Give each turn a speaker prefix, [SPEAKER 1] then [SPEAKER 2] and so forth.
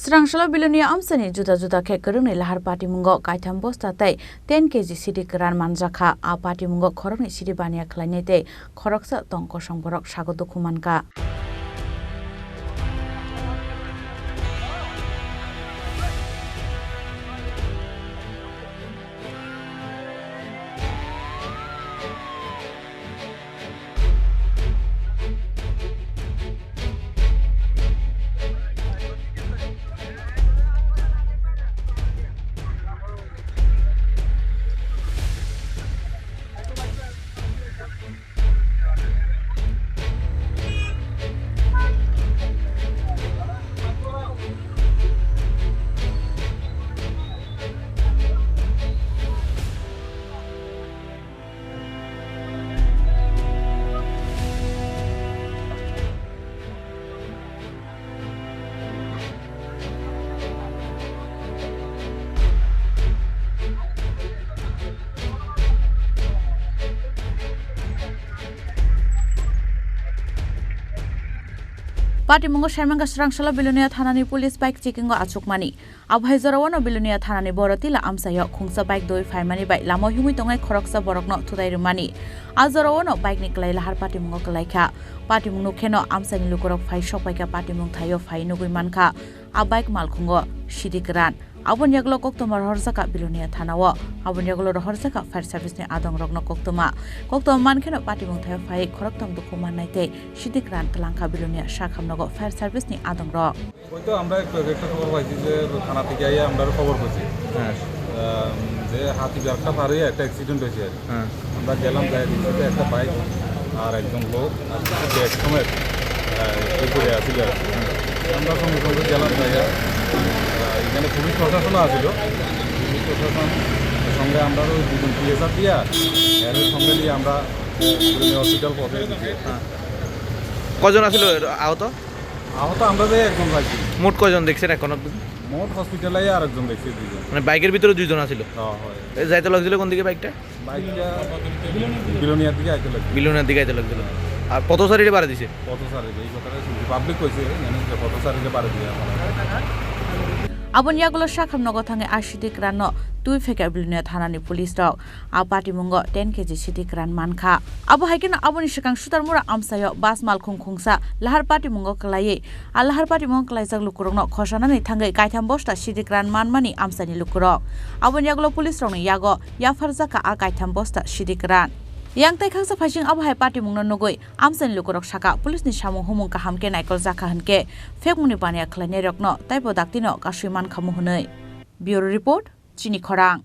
[SPEAKER 1] Srangshala Belonia Amchaio Juda Kwrwngnwi Lahar patimungo Kaitham Bosta tei 10 kg Siddi Kwran Romjakha a patimungo Khorang Siddi bania khlainai tei khoroksa tongko songborok sago dokumanka. Patimungo Shermanga Srangshala Belonia Thanani Police Bike checking go achukmani. Abhai Zorawano Belonia Thanani Borotila Amchaio Khungsa Bike doi faimani bai lamo humi tongai khoroksa borokno thudairumani. Azorawano bike niklai Lahar patimungo kalaikha. Patimungo kheno Amchaini lukorok phai shokpaika patimung thayo phai nugui mankha. A bike malkhungo Siddi Kwran. Abon yaglo koktomar Romjakha Belonia Thanao. Abon yaglo Romjakha Fire Service ni adong rokno koktoma. Koktoma mankheno patimung thayo phai khoroktam dokuman naite Siddi Kwran tlangkha Belonia shakhamnogo Fire Service ni adong rok.
[SPEAKER 2] ওইতো আমরা একটা খবর পাইছি যে থানা থেকে আইয়া আমরা খবর পাইছি যে হাতিবারটা পারে একটা অ্যাক্সিডেন্ট হয়েছে আমরা গেলাম যাই দিতে একটা বাইক আর একজন লোক আর ব্যাগ সমেত উপরে আসছিল আমরা সঙ্গে সঙ্গে গেলাম যাইয়া এখানে পুলিশ প্রশাসন আসছিল পুলিশ প্রশাসন সঙ্গে আমরা ওই দুজন পিএসআর দিয়া এর সঙ্গে দিয়ে আমরা হসপিটাল পৌঁছে দিচ্ছি
[SPEAKER 3] কজন আসছিল আহত
[SPEAKER 2] আহত আমরা যে একজন পাইছি
[SPEAKER 3] মোট কজন দেখছেন এখন
[SPEAKER 2] মোট হসপিটালে আর একজন দেখছি দুজন
[SPEAKER 3] মানে বাইকের ভিতরে দুইজন আছিল
[SPEAKER 2] হয়
[SPEAKER 3] যাইতে লাগছিল কোন দিকে বাইকটা
[SPEAKER 2] বিলোনিয়ার দিকে আইতে লাগছিল
[SPEAKER 3] বিলোনিয়ার দিকে আইতে লাগছিল আর কত সারিতে বাড়া দিছে
[SPEAKER 2] কত সারিতে এই কথাটা শুনছি পাবলিক কইছে কত সারিতে বাড়া দিয়ে
[SPEAKER 1] Abon yaglo shakhamnogo thangai a Siddi Kwran no tui fekar Belonia Thanani Police rok a patimungo 10 kg Siddi Kwran mankha. Abo haikeno aboni sikang sutarmura Amchaio bas malkhung khungsa Lahar patimungo klaiye a Lahar patimungo klaijak lukurokno khosanani thangai Kaitham Bosta Siddi Kwran manmani Amchaini lukurok. Abon yaglo police rokni yago yafarjaka a Kaitham Bosta Siddi Kwran. Yang tai khangsa phasing abhai patimungno nugui Amchaini lukurok saka police ni samung humung kaham ke naikol jakha hanke fekmuni bania khlainai rokno taibo daktino kasui mankhamu hunai. Bureau report Chini Khorang.